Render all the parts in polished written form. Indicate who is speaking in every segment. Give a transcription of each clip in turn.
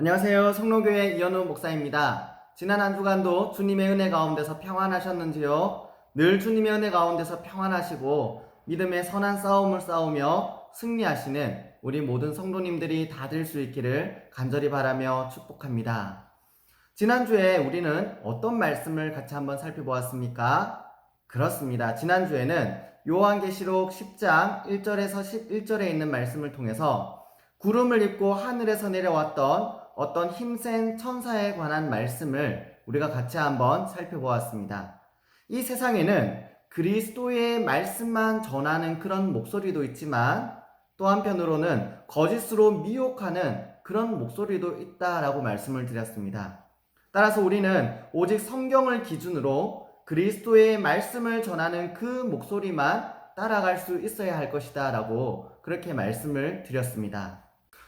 Speaker 1: 안녕하세요. 성로교회 이현우 목사입니다. 지난 한 주간도 주님의 은혜 가운데서 평안하셨는지요? 늘 주님의 은혜 가운데서 평안하시고 믿음의 선한 싸움을 싸우며 승리하시는 우리 모든 성도님들이 다 될 수 있기를 간절히 바라며 축복합니다. 지난주에 우리는 어떤 말씀을 같이 한번 살펴보았습니까? 그렇습니다. 지난주에는 요한계시록 10장 1절에서 11절에 있는 말씀을 통해서 구름을 입고 하늘에서 내려왔던 어떤 힘센 천사에 관한 말씀을 우리가 같이 한번 살펴보았습니다. 이 세상에는 그리스도의 말씀만 전하는 그런 목소리도 있지만 또 한편으로는 거짓으로 미혹하는 그런 목소리도 있다라고 말씀을 드렸습니다. 따라서 우리는 오직 성경을 기준으로 그리스도의 말씀을 전하는 그 목소리만 따라갈 수 있어야 할 것이다 라고 그렇게 말씀을 드렸습니다.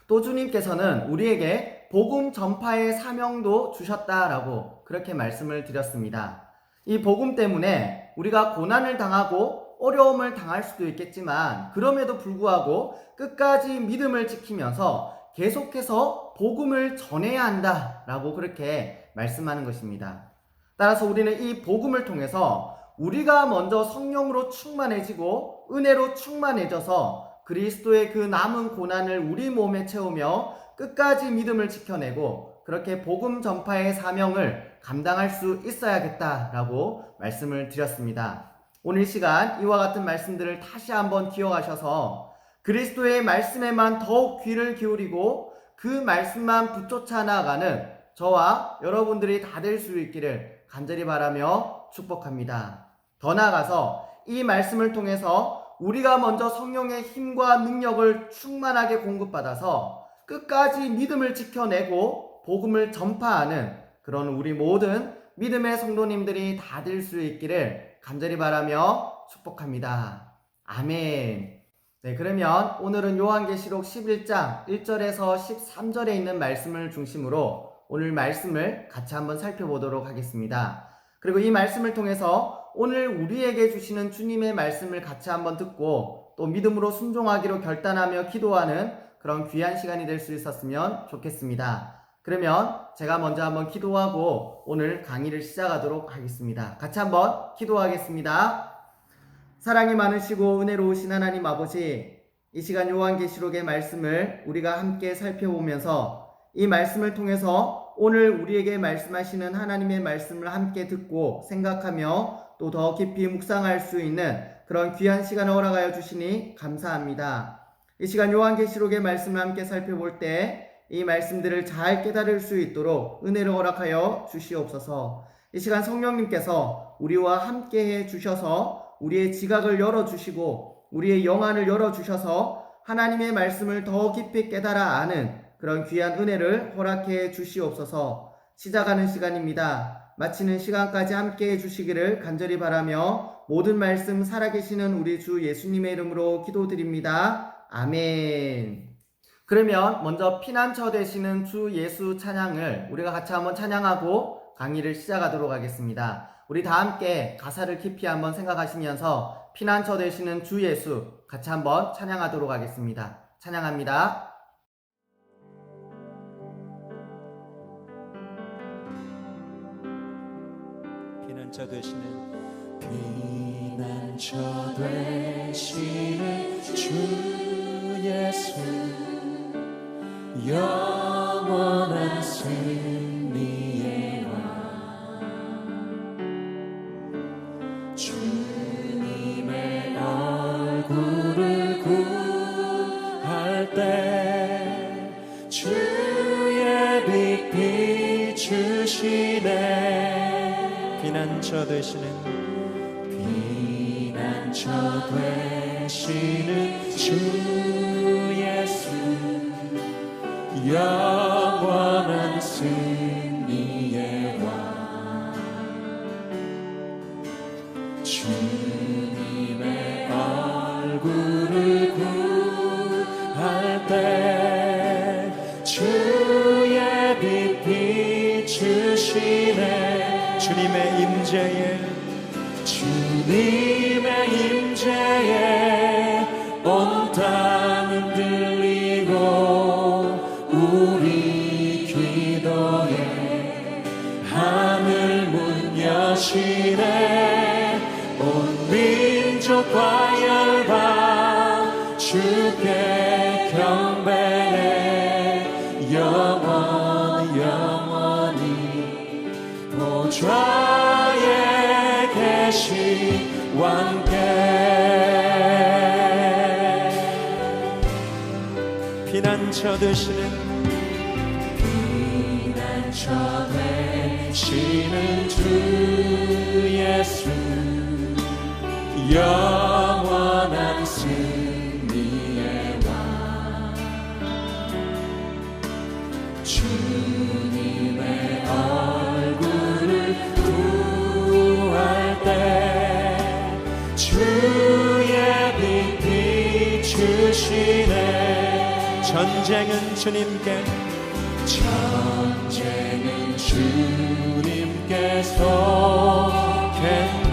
Speaker 1: 또 주님께서는 우리에게 복음 전파의 사명도 주셨다라고 그렇게 말씀을 드렸습니다. 이 복음 때문에 우리가 고난을 당하고 어려움을 당할 수도 있겠지만 그럼에도 불구하고 끝까지 믿음을 지키면서 계속해서 복음을 전해야 한다라고 그렇게 말씀하는 것입니다. 따라서 우리는 이 복음을 통해서 우리가 먼저 성령으로 충만해지고 은혜로 충만해져서 그리스도의 그 남은 고난을 우리 몸에 채우며 끝까지 믿음을 지켜내고 그렇게 복음 전파의 사명을 감당할 수 있어야겠다라고 말씀을 드렸습니다. 오늘 시간 이와 같은 말씀들을 다시 한번 기억하셔서 그리스도의 말씀에만 더욱 귀를 기울이고 그 말씀만 붙쫓아 나아가는 저와 여러분들이 다 될 수 있기를 간절히 바라며 축복합니다. 더 나아가서 이 말씀을 통해서 우리가 먼저 성령의 힘과 능력을 충만하게 공급받아서 끝까지 믿음을 지켜내고 복음을 전파하는 그런 우리 모든 믿음의 성도님들이 다 될 수 있기를 간절히 바라며 축복합니다. 아멘. 네, 그러면 오늘은 요한계시록 11장 1절에서 13절에 있는 말씀을 중심으로 오늘 말씀을 같이 한번 살펴보도록 하겠습니다. 그리고 이 말씀을 통해서 오늘 우리에게 주시는 주님의 말씀을 같이 한번 듣고 또 믿음으로 순종하기로 결단하며 기도하는 그런 귀한 시간이 될 수 있었으면 좋겠습니다. 그러면 제가 먼저 한번 기도하고 오늘 강의를 시작하도록 하겠습니다. 같이 한번 기도하겠습니다. 사랑이 많으시고 은혜로우신 하나님 아버지, 이 시간 요한계시록의 말씀을 우리가 함께 살펴보면서 이 말씀을 통해서 오늘 우리에게 말씀하시는 하나님의 말씀을 함께 듣고 생각하며 또 더 깊이 묵상할 수 있는 그런 귀한 시간을 허락하여 주시니 감사합니다. 이 시간 요한계시록의 말씀을 함께 살펴볼 때 이 말씀들을 잘 깨달을 수 있도록 은혜를 허락하여 주시옵소서. 이 시간 성령님께서 우리와 함께 해 주셔서 우리의 지각을 열어주시고 우리의 영안을 열어주셔서 하나님의 말씀을 더 깊이 깨달아 아는 그런 귀한 은혜를 허락해 주시옵소서. 시작하는 시간입니다. 마치는 시간까지 함께 해주시기를 간절히 바라며 모든 말씀 살아계시는 우리 주 예수님의 이름으로 기도드립니다. 아멘. 그러면 먼저 피난처 되시는 주 예수 찬양을 우리가 같이 한번 찬양하고 강의를 시작하도록 하겠습니다. 우리 다 함께 가사를 깊이 한번 생각하시면서 피난처 되시는 주 예수 같이 한번 찬양하도록 하겠습니다. 찬양합니다.
Speaker 2: 피난처 되시는
Speaker 3: 주 예수 영원한 승리의 왕 주님의 얼굴을 구할 때 주의 빛 비추시네.
Speaker 2: 피난처 되시는
Speaker 3: 주 예수 영원한 승리의 왕 주님의 얼굴을 구할 때 주의 빛 비추시네.
Speaker 2: 주님의 임재에
Speaker 3: 온 땅은 들리고 우리 귀 여시네 온 민족과 열방 주께 경배해 영원히 보좌에 계신 왕께
Speaker 2: 피난처 되시는
Speaker 3: 되시는 주 예수 영원한 승리의 왕 주님의 얼굴을 구할 때 주의 빛 비추시네
Speaker 2: 전쟁은 주님께
Speaker 3: 전쟁은 주님께 속했네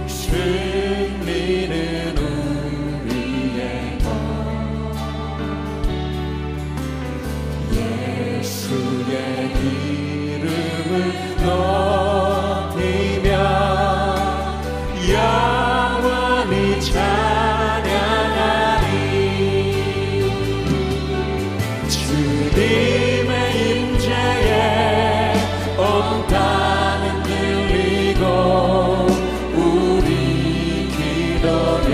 Speaker 3: 승리는 우리의 것 예수의 이름을 높이며 영원히 찬양하리 주님의 임재에 온 땅은 들리고 우리 기도에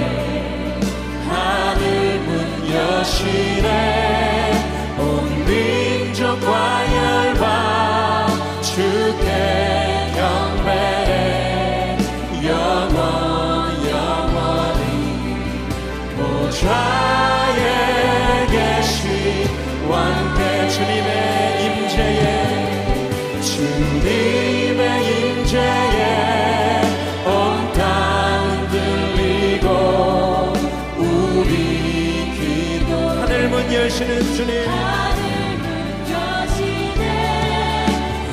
Speaker 3: 하늘 문 여시네 온 민족과 열방 주께 경배해 영원히 보좌에 계신 왕께 주님의 임재에 온 땅은 들리고 우리 기도
Speaker 2: 하늘 문 여시는 주님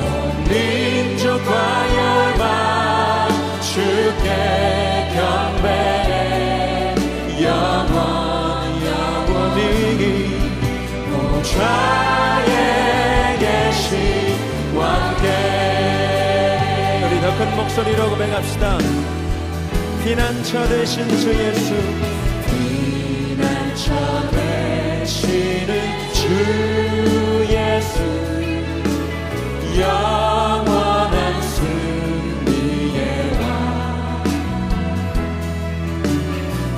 Speaker 3: 온 민족과 열방 주께 경배해 영원히 보좌에 계신 왕께
Speaker 2: 우리 더 큰 목소리로 고백합시다. 피난처 되신 주 예수
Speaker 3: 피난처 되시는 주 예수 영원한 승리의 왕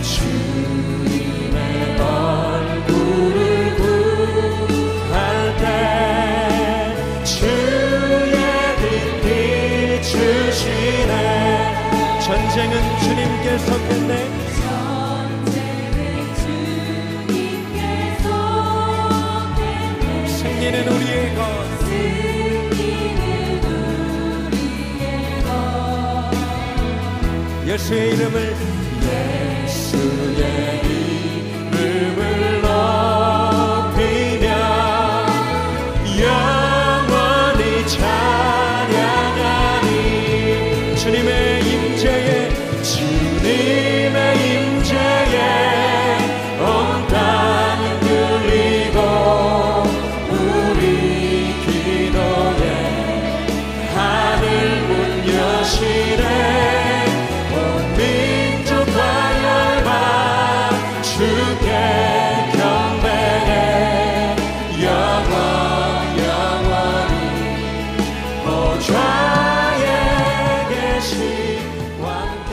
Speaker 3: 주님의 얼굴을 구할 때 주의 빛 비추시네
Speaker 2: 전쟁은 주님께 속했네 승리는 우리의 것 예수의 이름을
Speaker 3: 높이며 영원히 찬양하니 주님의 임재에 온 땅은 들리고 우리 기도에 하늘 문 여시네 온 민족과 열방 주께 경배해 영원히 보좌에 계신 왕께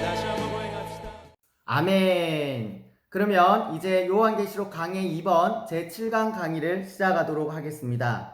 Speaker 3: 다시 한번 고행합시다.
Speaker 1: 아멘. 그러면 이제 요한계시록 강해 2번 제7강 강의를 시작하도록 하겠습니다.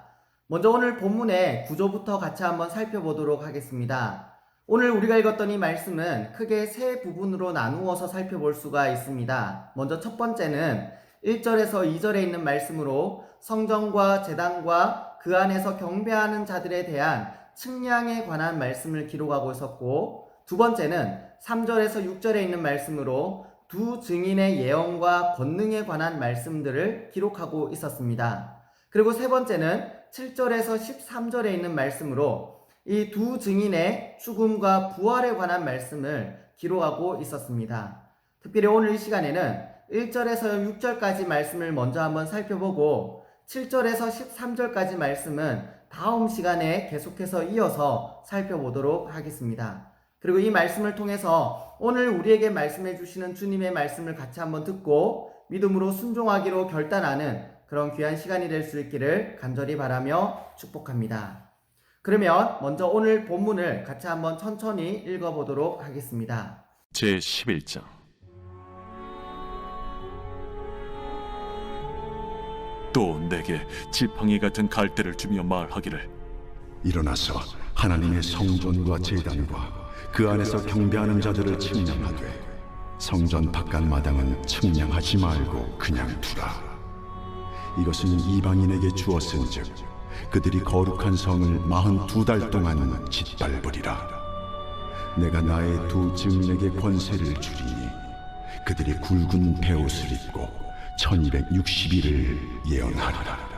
Speaker 1: 먼저 오늘 본문의 구조부터 같이 한번 살펴보도록 하겠습니다. 오늘 우리가 읽었던 이 말씀은 크게 세 부분으로 나누어서 살펴볼 수가 있습니다. 먼저 첫 번째는 1절에서 2절에 있는 말씀으로 성전과 제단과 그 안에서 경배하는 자들에 대한 측량에 관한 말씀을 기록하고 있었고, 두 번째는 3절에서 6절에 있는 말씀으로 두 증인의 예언과 권능에 관한 말씀들을 기록하고 있었습니다. 그리고 세 번째는 7절에서 13절에 있는 말씀으로 이 두 증인의 죽음과 부활에 관한 말씀을 기록하고 있었습니다. 특별히 오늘 이 시간에는 1절에서 6절까지 말씀을 먼저 한번 살펴보고 7절에서 13절까지 말씀은 다음 시간에 계속해서 이어서 살펴보도록 하겠습니다. 그리고 이 말씀을 통해서 오늘 우리에게 말씀해 주시는 주님의 말씀을 같이 한번 듣고 믿음으로 순종하기로 결단하는 그런 귀한 시간이 될 수 있기를 간절히 바라며 축복합니다. 그러면 먼저 오늘 본문을 같이 한번 천천히 읽어보도록 하겠습니다.
Speaker 4: 제11장 또 내게 지팡이 같은 갈대를 주며 말하기를
Speaker 5: 일어나서 하나님의 성전과 제단과 그 안에서 경배하는 자들을 측량하되 성전 바깥 마당은 측량하지 말고 그냥 두라. 이것은 이방인에게 주었은즉 그들이 거룩한 성을 42달 동안 짓밟으리라. 내가 나의 두 증인에게 권세를 주리니 그들이 굵은 베옷을 입고 1260일을 예언하리라.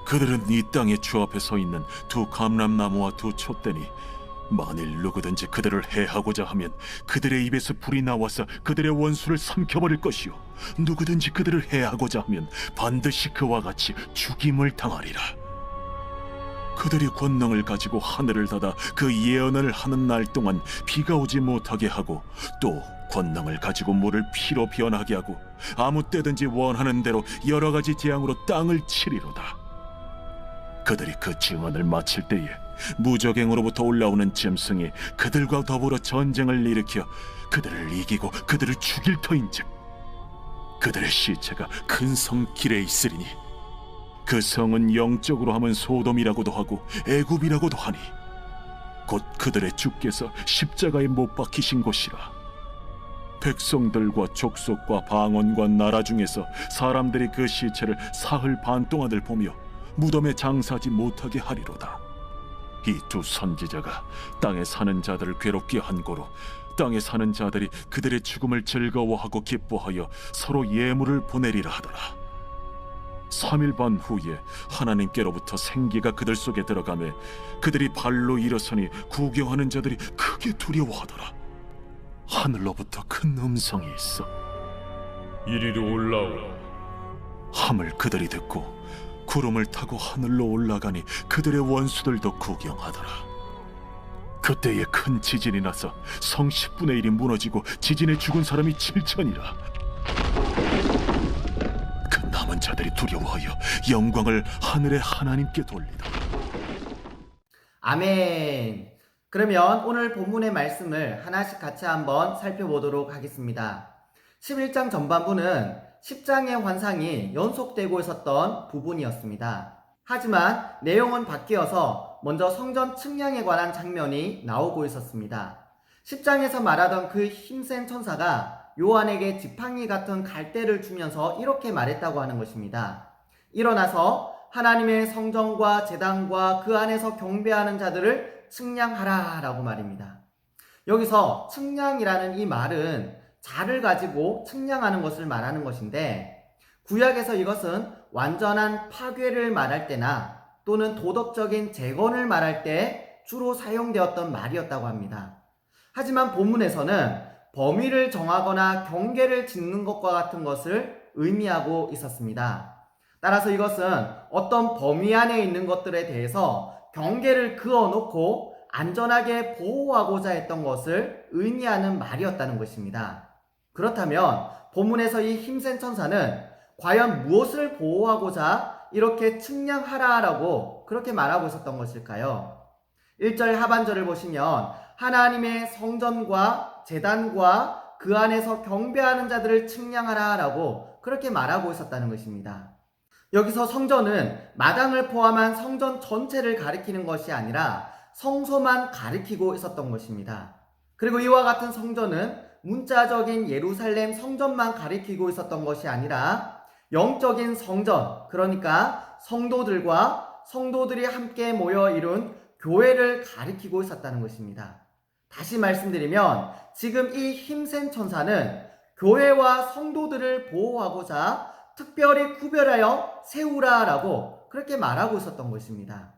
Speaker 4: 그들은 이 땅의 주 앞에 서 있는 두 감람나무와 두 촛대니 만일 누구든지 그들을 해하고자 하면 그들의 입에서 불이 나와서 그들의 원수를 삼켜버릴 것이요 누구든지 그들을 해하고자 하면 반드시 그와 같이 죽임을 당하리라. 그들이 권능을 가지고 하늘을 닫아 그 예언을 하는 날 동안 비가 오지 못하게 하고 또 권능을 가지고 물을 피로 변하게 하고 아무 때든지 원하는 대로 여러 가지 재앙으로 땅을 치리로다. 그들이 그 증언을 마칠 때에 무적행으로부터 올라오는 짐승이 그들과 더불어 전쟁을 일으켜 그들을 이기고 그들을 죽일 터인즉 그들의 시체가 큰 성 길에 있으리니 그 성은 영적으로 하면 소돔이라고도 하고 애굽이라고도 하니 곧 그들의 주께서 십자가에 못 박히신 곳이라. 백성들과 족속과 방언과 나라 중에서 사람들이 그 시체를 사흘 반 동안을 보며 무덤에 장사하지 못하게 하리로다. 이 두 선지자가 땅에 사는 자들을 괴롭게 한 고로 땅에 사는 자들이 그들의 죽음을 즐거워하고 기뻐하여 서로 예물을 보내리라 하더라. 3일 반 후에 하나님께로부터 생기가 그들 속에 들어가매 그들이 발로 일어서니 구경하는 자들이 크게 두려워하더라. 하늘로부터 큰 음성이 있어
Speaker 3: 이리로 올라오라.
Speaker 4: 함을 그들이 듣고 구름을 타고 하늘로 올라가니 그들의 원수들도 구경하더라. 그때에 큰 지진이 나서 성 10분의 1이 무너지고 지진에 죽은 사람이 7천이라. 그 남은 자들이 두려워하여 영광을 하늘의 하나님께 돌리더라.
Speaker 1: 아멘. 그러면 오늘 본문의 말씀을 하나씩 같이 한번 살펴보도록 하겠습니다. 11장 전반부는 10장의 환상이 연속되고 있었던 부분이었습니다. 하지만 내용은 바뀌어서 먼저 성전 측량에 관한 장면이 나오고 있었습니다. 10장에서 말하던 그 힘센 천사가 요한에게 지팡이 같은 갈대를 주면서 이렇게 말했다고 하는 것입니다. 일어나서 하나님의 성전과 제단과 그 안에서 경배하는 자들을 측량하라 라고 말입니다. 여기서 측량이라는 이 말은 자를 가지고 측량하는 것을 말하는 것인데 구약에서 이것은 완전한 파괴를 말할 때나 또는 도덕적인 재건을 말할 때 주로 사용되었던 말이었다고 합니다. 하지만 본문에서는 범위를 정하거나 경계를 짓는 것과 같은 것을 의미하고 있었습니다. 따라서 이것은 어떤 범위 안에 있는 것들에 대해서 경계를 그어놓고 안전하게 보호하고자 했던 것을 의미하는 말이었다는 것입니다. 그렇다면 본문에서 이 힘센 천사는 과연 무엇을 보호하고자 이렇게 측량하라라고 그렇게 말하고 있었던 것일까요? 1절 하반절을 보시면 하나님의 성전과 제단과 그 안에서 경배하는 자들을 측량하라라고 그렇게 말하고 있었다는 것입니다. 여기서 성전은 마당을 포함한 성전 전체를 가리키는 것이 아니라 성소만 가리키고 있었던 것입니다. 그리고 이와 같은 성전은 문자적인 예루살렘 성전만 가리키고 있었던 것이 아니라 영적인 성전, 그러니까 성도들이 함께 모여 이룬 교회를 가리키고 있었다는 것입니다. 다시 말씀드리면 지금 이 힘센 천사는 교회와 성도들을 보호하고자 특별히 구별하여 세우라라고 그렇게 말하고 있었던 것입니다.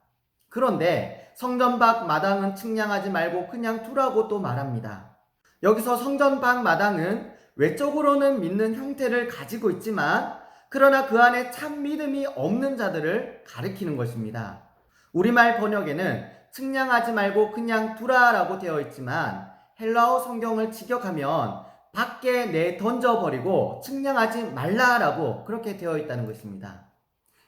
Speaker 1: 그런데 성전 밖 마당은 측량하지 말고 그냥 두라고 또 말합니다. 여기서 성전 밖 마당은 외적으로는 믿는 형태를 가지고 있지만 그 그러나 그 안에 참 믿음이 없는 자들을 가리키는 것입니다. 우리말 번역에는 측량하지 말고 그냥 두라라고 되어 있지만 헬라어 성경을 직역하면 밖에 내 던져버리고 측량하지 말라라고 그렇게 되어 있다는 것입니다.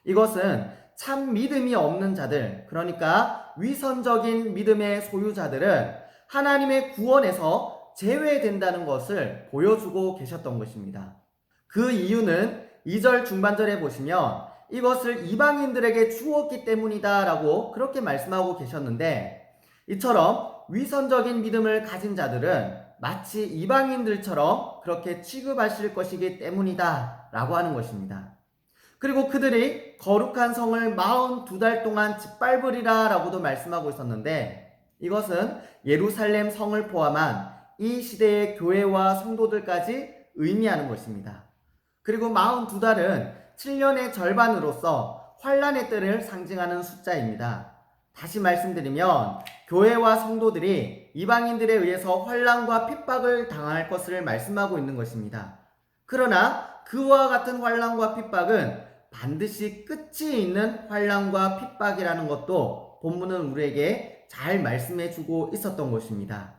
Speaker 1: 이것은 참 믿음이 없는 자들, 그러니까 위선적인 믿음의 소유자들은 하나님의 구원에서 제외된다는 것을 보여주고 계셨던 것입니다. 그 이유는 2절 중반절에 보시면 이것을 이방인들에게 주었기 때문이다 라고 그렇게 말씀하고 계셨는데, 이처럼 위선적인 믿음을 가진 자들은 마치 이방인들처럼 그렇게 취급하실 것이기 때문이다 라고 하는 것입니다. 그리고 그들이 거룩한 성을 42달 동안 짓밟으리라 라고도 말씀하고 있었는데, 이것은 예루살렘 성을 포함한 이 시대의 교회와 성도들까지 의미하는 것입니다. 그리고 42달은 7년의 절반으로서 환란의 때를 상징하는 숫자입니다. 다시 말씀드리면 교회와 성도들이 이방인들에 의해서 환란과 핍박을 당할 것을 말씀하고 있는 것입니다. 그러나 그와 같은 환란과 핍박은 반드시 끝이 있는 환란과 핍박이라는 것도 본문은 우리에게 잘 말씀해 주고 있었던 것입니다.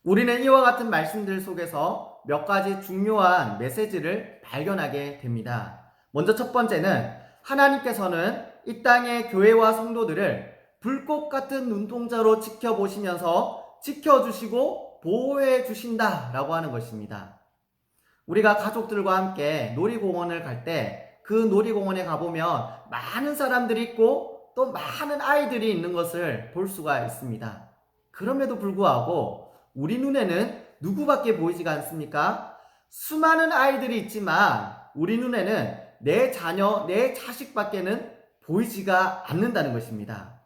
Speaker 1: 우리는 이와 같은 말씀들 속에서 몇 가지 중요한 메시지를 발견하게 됩니다. 먼저 첫 번째는 하나님께서는 이 땅의 교회와 성도들을 불꽃 같은 눈동자로 지켜보시면서 지켜주시고 보호해 주신다라고 하는 것입니다. 우리가 가족들과 함께 놀이공원을 갈 때 그 놀이공원에 가보면 많은 사람들이 있고 또 많은 아이들이 있는 것을 볼 수가 있습니다. 그럼에도 불구하고 우리 눈에는 누구밖에 보이지가 않습니까? 수많은 아이들이 있지만 우리 눈에는 내 자녀, 내 자식밖에는 보이지가 않는다는 것입니다.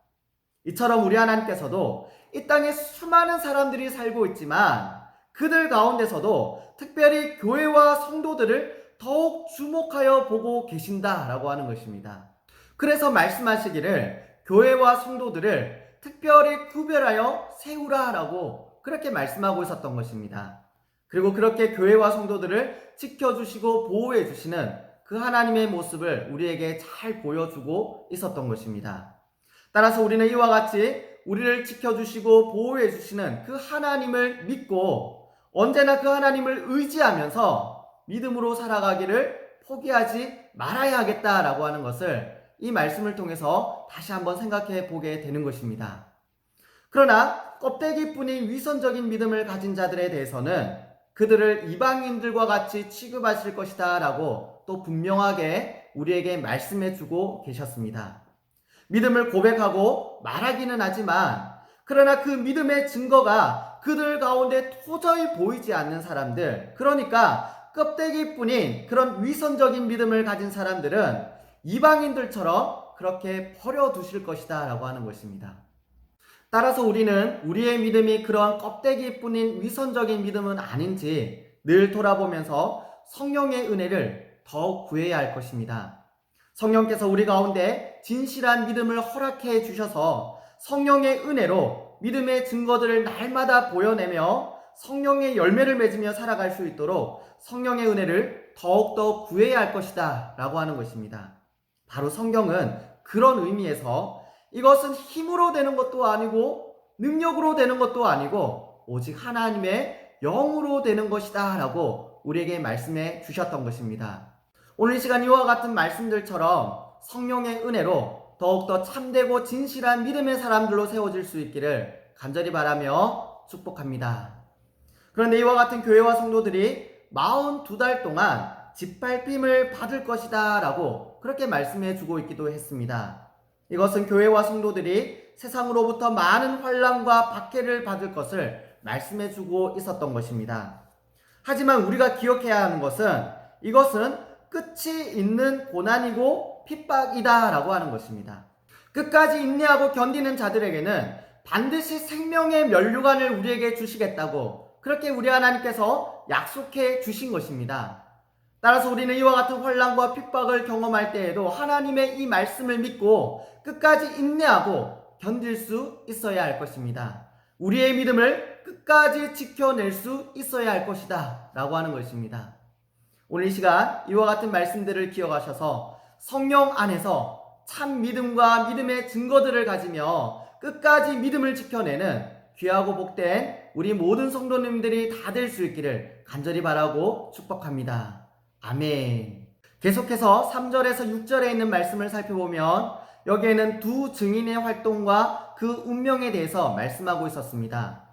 Speaker 1: 이처럼 우리 하나님께서도 이 땅에 수많은 사람들이 살고 있지만 그들 가운데서도 특별히 교회와 성도들을 더욱 주목하여 보고 계신다라고 하는 것입니다. 그래서 말씀하시기를 교회와 성도들을 특별히 구별하여 세우라라고 그렇게 말씀하고 있었던 것입니다. 그리고 그렇게 교회와 성도들을 지켜주시고 보호해 주시는 그 하나님의 모습을 우리에게 잘 보여주고 있었던 것입니다. 따라서 우리는 이와 같이 우리를 지켜주시고 보호해 주시는 그 하나님을 믿고 언제나 그 하나님을 의지하면서 믿음으로 살아가기를 포기하지 말아야 하겠다라고 하는 것을 이 말씀을 통해서 다시 한번 생각해 보게 되는 것입니다. 그러나 껍데기뿐인 위선적인 믿음을 가진 자들에 대해서는 그들을 이방인들과 같이 취급하실 것이다 라고 또 분명하게 우리에게 말씀해 주고 계셨습니다. 믿음을 고백하고 말하기는 하지만 그러나 그 믿음의 증거가 그들 가운데 도저히 보이지 않는 사람들, 그러니까 껍데기뿐인 그런 위선적인 믿음을 가진 사람들은 이방인들처럼 그렇게 버려두실 것이다 라고 하는 것입니다. 따라서 우리는 우리의 믿음이 그런 껍데기뿐인 위선적인 믿음은 아닌지 늘 돌아보면서 성령의 은혜를 더욱 구해야 할 것입니다. 성령께서 우리 가운데 진실한 믿음을 허락해 주셔서 성령의 은혜로 믿음의 증거들을 날마다 보여내며 성령의 열매를 맺으며 살아갈 수 있도록 성령의 은혜를 더욱더 구해야 할 것이다 라고 하는 것입니다. 바로 성경은 그런 의미에서 이것은 힘으로 되는 것도 아니고 능력으로 되는 것도 아니고 오직 하나님의 영으로 되는 것이다 라고 우리에게 말씀해 주셨던 것입니다. 오늘 이 시간 이와 같은 말씀들처럼 성령의 은혜로 더욱더 참되고 진실한 믿음의 사람들로 세워질 수 있기를 간절히 바라며 축복합니다. 그런데 이와 같은 교회와 성도들이 42달 동안 짓밟힘을 받을 것이다 라고 그렇게 말씀해 주고 있기도 했습니다. 이것은 교회와 성도들이 세상으로부터 많은 환난과 박해를 받을 것을 말씀해 주고 있었던 것입니다. 하지만 우리가 기억해야 하는 것은 이것은 끝이 있는 고난이고 핍박이다 라고 하는 것입니다. 끝까지 인내하고 견디는 자들에게는 반드시 생명의 면류관을 우리에게 주시겠다고 그렇게 우리 하나님께서 약속해 주신 것입니다. 따라서 우리는 이와 같은 환난과 핍박을 경험할 때에도 하나님의 이 말씀을 믿고 끝까지 인내하고 견딜 수 있어야 할 것입니다. 우리의 믿음을 끝까지 지켜낼 수 있어야 할 것이다 라고 하는 것입니다. 오늘 이 시간 이와 같은 말씀들을 기억하셔서 성령 안에서 참 믿음과 믿음의 증거들을 가지며 끝까지 믿음을 지켜내는 귀하고 복된 우리 모든 성도님들이 다 될 수 있기를 간절히 바라고 축복합니다. 아멘. 계속해서 3절에서 6절에 있는 말씀을 살펴보면 여기에는 두 증인의 활동과 그 운명에 대해서 말씀하고 있었습니다.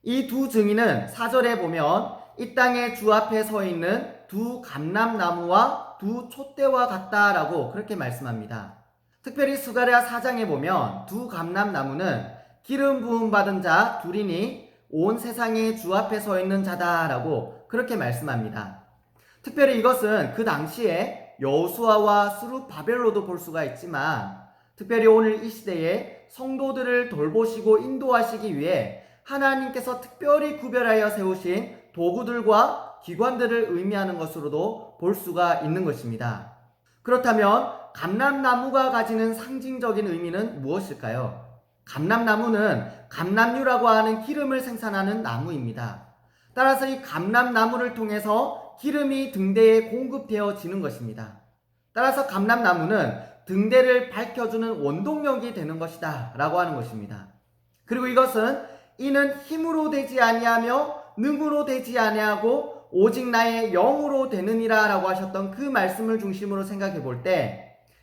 Speaker 1: 이 두 증인은 4절에 보면 이 땅의 주 앞에 서 있는 두 감람나무와 두 촛대와 같다라고 그렇게 말씀합니다. 특별히 스가랴 4장에 보면 두 감람나무는 기름 부음 받은 자 둘이니 온 세상의 주 앞에 서 있는 자다라고 그렇게 말씀합니다. 특별히 이것은 그 당시에 여호수아와 스룹바벨로도 볼 수가 있지만 특별히 오늘 이 시대에 성도들을 돌보시고 인도하시기 위해 하나님께서 특별히 구별하여 세우신 도구들과 기관들을 의미하는 것으로도 볼 수가 있는 것입니다. 그렇다면 감람나무가 가지는 상징적인 의미는 무엇일까요? 감람나무는 감람유라고 하는 기름을 생산하는 나무입니다. 따라서 이 감람나무를 통해서 기름이 등대에 공급되어지는 것입니다. 따라서 감람나무는 등대를 밝혀주는 원동력이 되는 것이다 라고 하는 것입니다. 그리고 이것은 이는 힘으로 되지 아니하며 능으로 되지 아니하고 오직 나의 영으로 되느니라 라고 하셨던 그 말씀을 중심으로 생각해 볼 때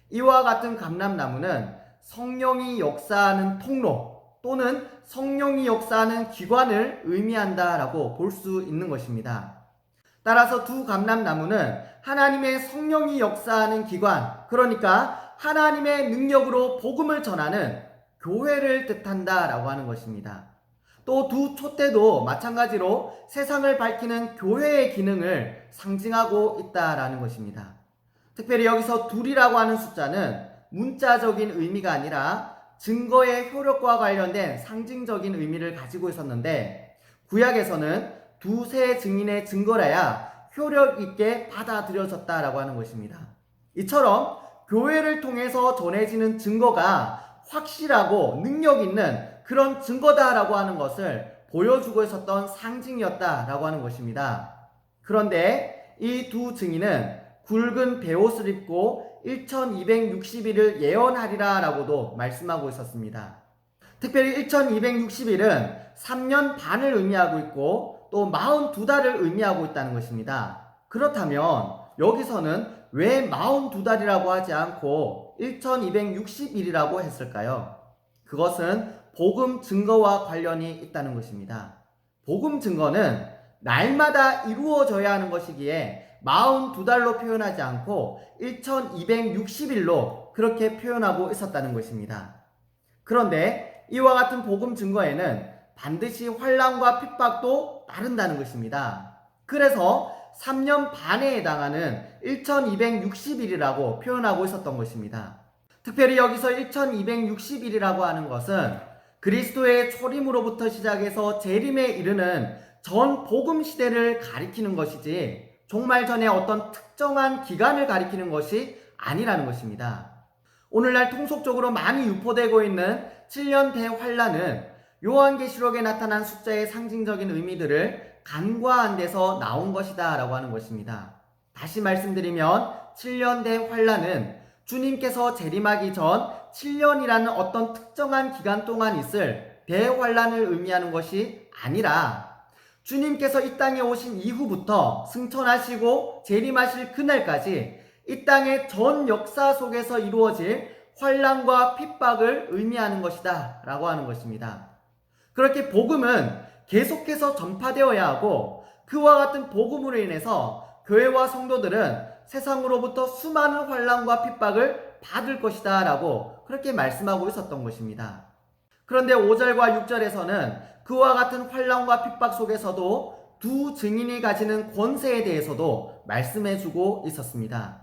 Speaker 1: 이와 같은 감람나무는 성령이 역사하는 통로 또는 성령이 역사하는 기관을 의미한다 라고 볼 수 있는 것입니다. 따라서 두 감람나무는 하나님의 성령이 역사하는 기관, 그러니까 하나님의 능력으로 복음을 전하는 교회를 뜻한다 라고 하는 것입니다. 또 두 촛대도 마찬가지로 세상을 밝히는 교회의 기능을 상징하고 있다라는 것입니다. 특별히 여기서 둘이라고 하는 숫자는 문자적인 의미가 아니라 증거의 효력과 관련된 상징적인 의미를 가지고 있었는데 구약에서는 두세 증인의 증거라야 효력 있게 받아들여졌다라고 하는 것입니다. 이처럼 교회를 통해서 전해지는 증거가 확실하고 능력 있는 그런 증거다라고 하는 것을 보여주고 있었던 상징이었다라고 하는 것입니다. 그런데 이 두 증인은 굵은 베옷을 입고 1260일을 예언하리라 라고도 말씀하고 있었습니다. 특별히 1260일은 3년 반을 의미하고 있고 또 42달을 의미하고 있다는 것입니다. 그렇다면 여기서는 왜 42달이라고 하지 않고 1260일이라고 했을까요? 그것은 복음 증거와 관련이 있다는 것입니다. 복음 증거는 날마다 이루어져야 하는 것이기에 42달로 표현하지 않고 1260일로 그렇게 표현하고 있었다는 것입니다. 그런데 이와 같은 복음 증거에는 반드시 환난과 핍박도 따른다는 것입니다. 그래서 3년 반에 해당하는 1260일이라고 표현하고 있었던 것입니다. 특별히 여기서 1260일이라고 하는 것은 그리스도의 초림으로부터 시작해서 재림에 이르는 전 복음 시대를 가리키는 것이지 종말 전에 어떤 특정한 기간을 가리키는 것이 아니라는 것입니다. 오늘날 통속적으로 많이 유포되고 있는 7년 대환란은 요한계시록에 나타난 숫자의 상징적인 의미들을 간과한 데서 나온 것이다 라고 하는 것입니다. 다시 말씀드리면 7년 대환란은 주님께서 재림하기 전 7년이라는 어떤 특정한 기간 동안 있을 대환란을 의미하는 것이 아니라 주님께서 이 땅에 오신 이후부터 승천하시고 재림하실 그날까지 이 땅의 전 역사 속에서 이루어질 환난과 핍박을 의미하는 것이다 라고 하는 것입니다. 그렇게 복음은 계속해서 전파되어야 하고 그와 같은 복음으로 인해서 교회와 성도들은 세상으로부터 수많은 환난과 핍박을 받을 것이다 라고 그렇게 말씀하고 있었던 것입니다. 그런데 5절과 6절에서는 그와 같은 환난과 핍박 속에서도 두 증인이 가지는 권세에 대해서도 말씀해주고 있었습니다.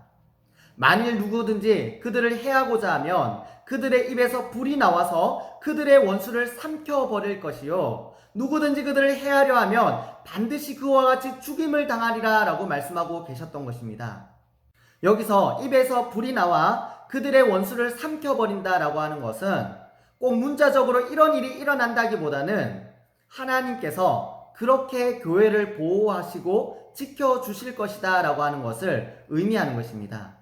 Speaker 1: 만일 누구든지 그들을 해하고자 하면 그들의 입에서 불이 나와서 그들의 원수를 삼켜버릴 것이요 누구든지 그들을 해하려 하면 반드시 그와 같이 죽임을 당하리라 라고 말씀하고 계셨던 것입니다. 여기서 입에서 불이 나와 그들의 원수를 삼켜버린다 라고 하는 것은 꼭 문자적으로 이런 일이 일어난다기보다는 하나님께서 그렇게 교회를 보호하시고 지켜주실 것이다 라고 하는 것을 의미하는 것입니다.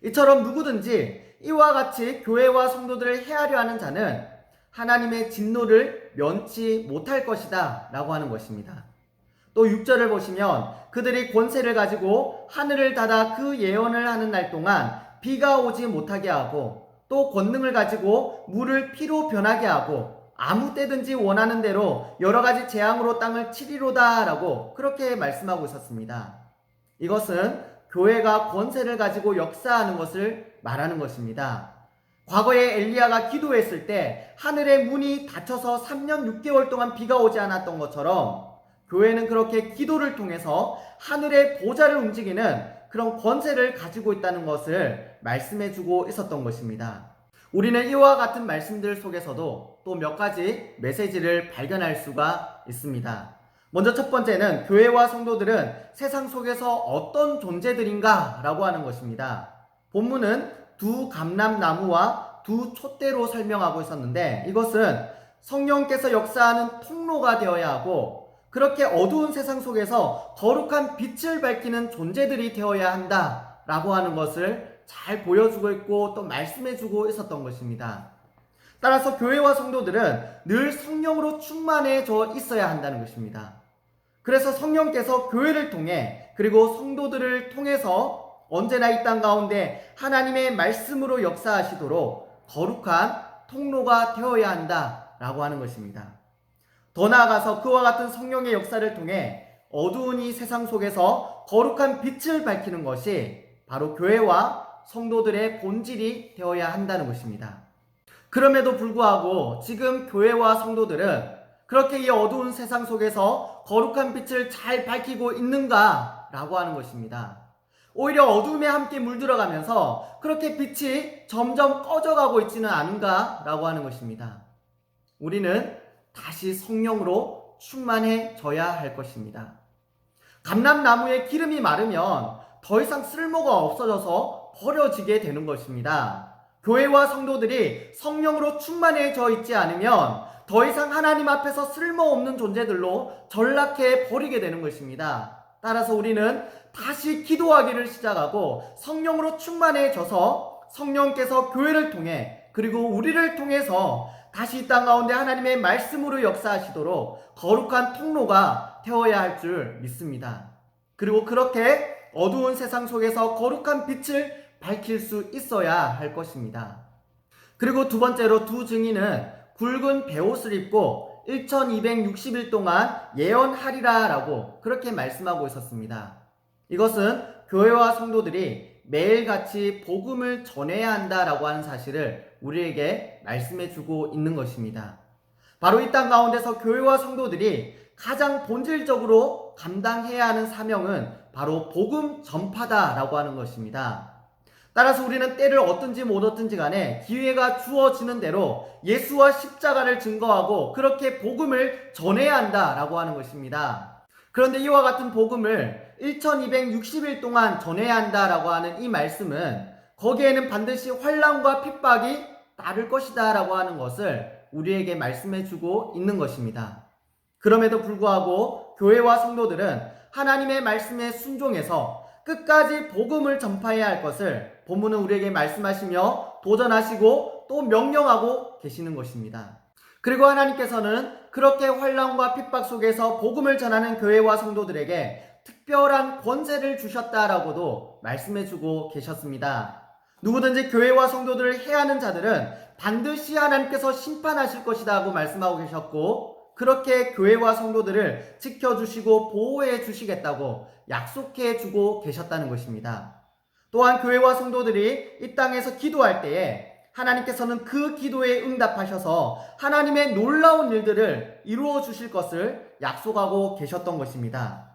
Speaker 1: 이처럼 누구든지 이와 같이 교회와 성도들을 해하려 하는 자는 하나님의 진노를 면치 못할 것이다 라고 하는 것입니다. 또 6절을 보시면 그들이 권세를 가지고 하늘을 닫아 그 예언을 하는 날 동안 비가 오지 못하게 하고 또 권능을 가지고 물을 피로 변하게 하고 아무 때든지 원하는 대로 여러 가지 재앙으로 땅을 치리로다 라고 그렇게 말씀하고 있었습니다. 이것은 교회가 권세를 가지고 역사하는 것을 말하는 것입니다. 과거에 엘리야가 기도했을 때 하늘의 문이 닫혀서 3년 6개월 동안 비가 오지 않았던 것처럼 교회는 그렇게 기도를 통해서 하늘의 보좌를 움직이는 그런 권세를 가지고 있다는 것을 말씀해주고 있었던 것입니다. 우리는 이와 같은 말씀들 속에서도 또 몇 가지 메시지를 발견할 수가 있습니다. 먼저 첫 번째는 교회와 성도들은 세상 속에서 어떤 존재들인가 라고 하는 것입니다. 본문은 두 감람나무와 두 촛대로 설명하고 있었는데 이것은 성령께서 역사하는 통로가 되어야 하고 그렇게 어두운 세상 속에서 거룩한 빛을 밝히는 존재들이 되어야 한다 라고 하는 것을 잘 보여주고 있고 또 말씀해주고 있었던 것입니다. 따라서 교회와 성도들은 늘 성령으로 충만해져 있어야 한다는 것입니다. 그래서 성령께서 교회를 통해 그리고 성도들을 통해서 언제나 이 땅 가운데 하나님의 말씀으로 역사하시도록 거룩한 통로가 되어야 한다라고 하는 것입니다. 더 나아가서 그와 같은 성령의 역사를 통해 어두운 이 세상 속에서 거룩한 빛을 밝히는 것이 바로 교회와 성도들의 본질이 되어야 한다는 것입니다. 그럼에도 불구하고 지금 교회와 성도들은 그렇게 이 어두운 세상 속에서 거룩한 빛을 잘 밝히고 있는가 라고 하는 것입니다. 오히려 어둠에 함께 물들어가면서 그렇게 빛이 점점 꺼져가고 있지는 않은가 라고 하는 것입니다. 우리는 다시 성령으로 충만해져야 할 것입니다. 감람나무의 기름이 마르면 더 이상 쓸모가 없어져서 버려지게 되는 것입니다. 교회와 성도들이 성령으로 충만해져 있지 않으면 더 이상 하나님 앞에서 쓸모없는 존재들로 전락해 버리게 되는 것입니다. 따라서 우리는 다시 기도하기를 시작하고 성령으로 충만해져서 성령께서 교회를 통해 그리고 우리를 통해서 다시 이 땅 가운데 하나님의 말씀으로 역사하시도록 거룩한 통로가 되어야 할 줄 믿습니다. 그리고 그렇게 어두운 세상 속에서 거룩한 빛을 밝힐 수 있어야 할 것입니다. 그리고 두 번째로 두 증인은 굵은 베옷을 입고 1260일 동안 예언하리라 라고 그렇게 말씀하고 있었습니다. 이것은 교회와 성도들이 매일같이 복음을 전해야 한다라고 하는 사실을 우리에게 말씀해주고 있는 것입니다. 바로 이 땅 가운데서 교회와 성도들이 가장 본질적으로 감당해야 하는 사명은 바로 복음 전파다라고 하는 것입니다. 따라서 우리는 때를 얻든지 못 얻든지 간에 기회가 주어지는 대로 예수와 십자가를 증거하고 그렇게 복음을 전해야 한다라고 하는 것입니다. 그런데 이와 같은 복음을 1260일 동안 전해야 한다라고 하는 이 말씀은 거기에는 반드시 환난과 핍박이 따를 것이다 라고 하는 것을 우리에게 말씀해주고 있는 것입니다. 그럼에도 불구하고 교회와 성도들은 하나님의 말씀에 순종해서 끝까지 복음을 전파해야 할 것을 본문은 우리에게 말씀하시며 도전하시고 또 명령하고 계시는 것입니다. 그리고 하나님께서는 그렇게 환난과 핍박 속에서 복음을 전하는 교회와 성도들에게 특별한 권세를 주셨다라고도 말씀해주고 계셨습니다. 누구든지 교회와 성도들을 해하는 자들은 반드시 하나님께서 심판하실 것이다 하고 말씀하고 계셨고 그렇게 교회와 성도들을 지켜주시고 보호해 주시겠다고 약속해 주고 계셨다는 것입니다. 또한 교회와 성도들이 이 땅에서 기도할 때에 하나님께서는 그 기도에 응답하셔서 하나님의 놀라운 일들을 이루어 주실 것을 약속하고 계셨던 것입니다.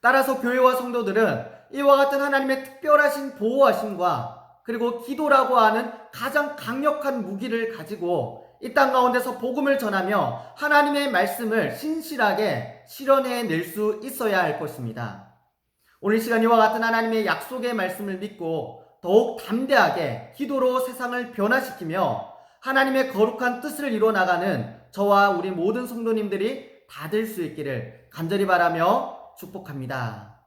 Speaker 1: 따라서 교회와 성도들은 이와 같은 하나님의 특별하신 보호하심과 그리고 기도라고 하는 가장 강력한 무기를 가지고 이 땅 가운데서 복음을 전하며 하나님의 말씀을 신실하게 실현해낼 수 있어야 할 것입니다. 오늘 시간 이와 같은 하나님의 약속의 말씀을 믿고 더욱 담대하게 기도로 세상을 변화시키며 하나님의 거룩한 뜻을 이루어나가는 저와 우리 모든 성도님들이 다 될 수 있기를 간절히 바라며 축복합니다.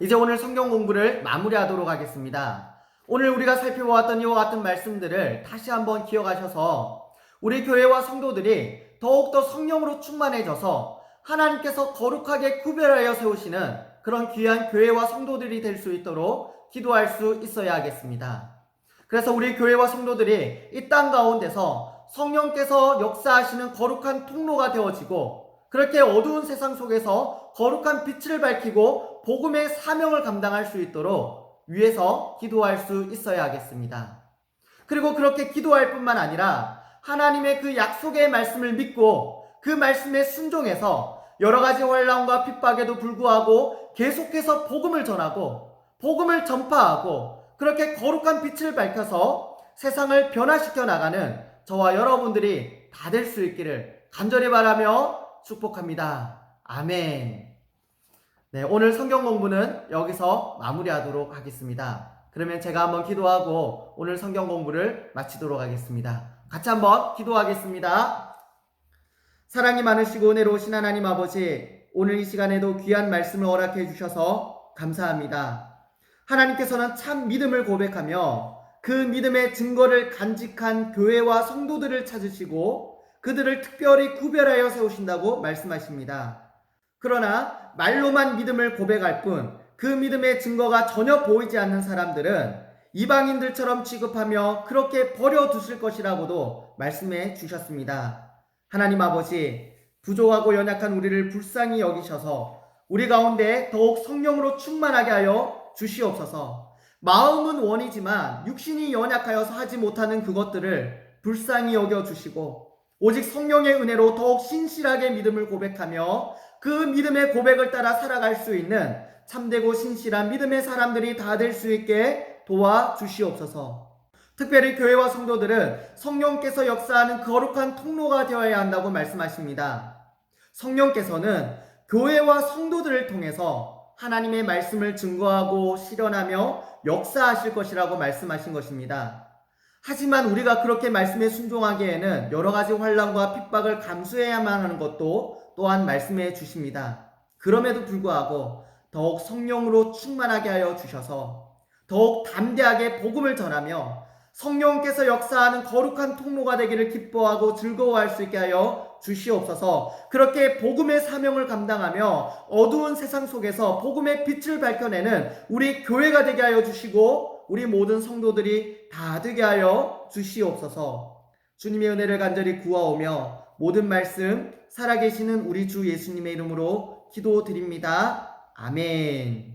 Speaker 1: 이제 오늘 성경 공부를 마무리하도록 하겠습니다. 오늘 우리가 살펴보았던 이와 같은 말씀들을 다시 한번 기억하셔서 우리 교회와 성도들이 더욱더 성령으로 충만해져서 하나님께서 거룩하게 구별하여 세우시는 그런 귀한 교회와 성도들이 될 수 있도록 기도할 수 있어야 하겠습니다. 그래서 우리 교회와 성도들이 이 땅 가운데서 성령께서 역사하시는 거룩한 통로가 되어지고 그렇게 어두운 세상 속에서 거룩한 빛을 밝히고 복음의 사명을 감당할 수 있도록 위에서 기도할 수 있어야 하겠습니다. 그리고 그렇게 기도할 뿐만 아니라 하나님의 그 약속의 말씀을 믿고 그 말씀에 순종해서 여러 가지 환난과 핍박에도 불구하고 계속해서 복음을 전하고 복음을 전파하고 그렇게 거룩한 빛을 밝혀서 세상을 변화시켜 나가는 저와 여러분들이 다 될 수 있기를 간절히 바라며 축복합니다. 아멘. 네, 오늘 성경 공부는 여기서 마무리하도록 하겠습니다. 그러면 제가 한번 기도하고 오늘 성경 공부를 마치도록 하겠습니다. 같이 한번 기도하겠습니다. 사랑이 많으시고 은혜로우신 하나님 아버지, 오늘 이 시간에도 귀한 말씀을 허락해 주셔서 감사합니다. 하나님께서는 참 믿음을 고백하며 그 믿음의 증거를 간직한 교회와 성도들을 찾으시고 그들을 특별히 구별하여 세우신다고 말씀하십니다. 그러나 말로만 믿음을 고백할 뿐 그 믿음의 증거가 전혀 보이지 않는 사람들은 이방인들처럼 취급하며 그렇게 버려두실 것이라고도 말씀해 주셨습니다. 하나님 아버지, 부족하고 연약한 우리를 불쌍히 여기셔서 우리 가운데 더욱 성령으로 충만하게 하여 주시옵소서. 마음은 원이지만 육신이 연약하여서 하지 못하는 그것들을 불쌍히 여겨주시고 오직 성령의 은혜로 더욱 신실하게 믿음을 고백하며 그 믿음의 고백을 따라 살아갈 수 있는 참되고 신실한 믿음의 사람들이 다 될 수 있게 도와주시옵소서. 특별히 교회와 성도들은 성령께서 역사하는 거룩한 통로가 되어야 한다고 말씀하십니다. 성령께서는 교회와 성도들을 통해서 하나님의 말씀을 증거하고 실현하며 역사하실 것이라고 말씀하신 것입니다. 하지만 우리가 그렇게 말씀에 순종하기에는 여러 가지 환난과 핍박을 감수해야만 하는 것도 또한 말씀해 주십니다. 그럼에도 불구하고 더욱 성령으로 충만하게 하여 주셔서 더욱 담대하게 복음을 전하며 성령께서 역사하는 거룩한 통로가 되기를 기뻐하고 즐거워할 수 있게 하여 주시옵소서. 그렇게 복음의 사명을 감당하며 어두운 세상 속에서 복음의 빛을 밝혀내는 우리 교회가 되게 하여 주시고 우리 모든 성도들이 다 되게 하여 주시옵소서. 주님의 은혜를 간절히 구하오며 모든 말씀 살아계시는 우리 주 예수님의 이름으로 기도드립니다. 아멘.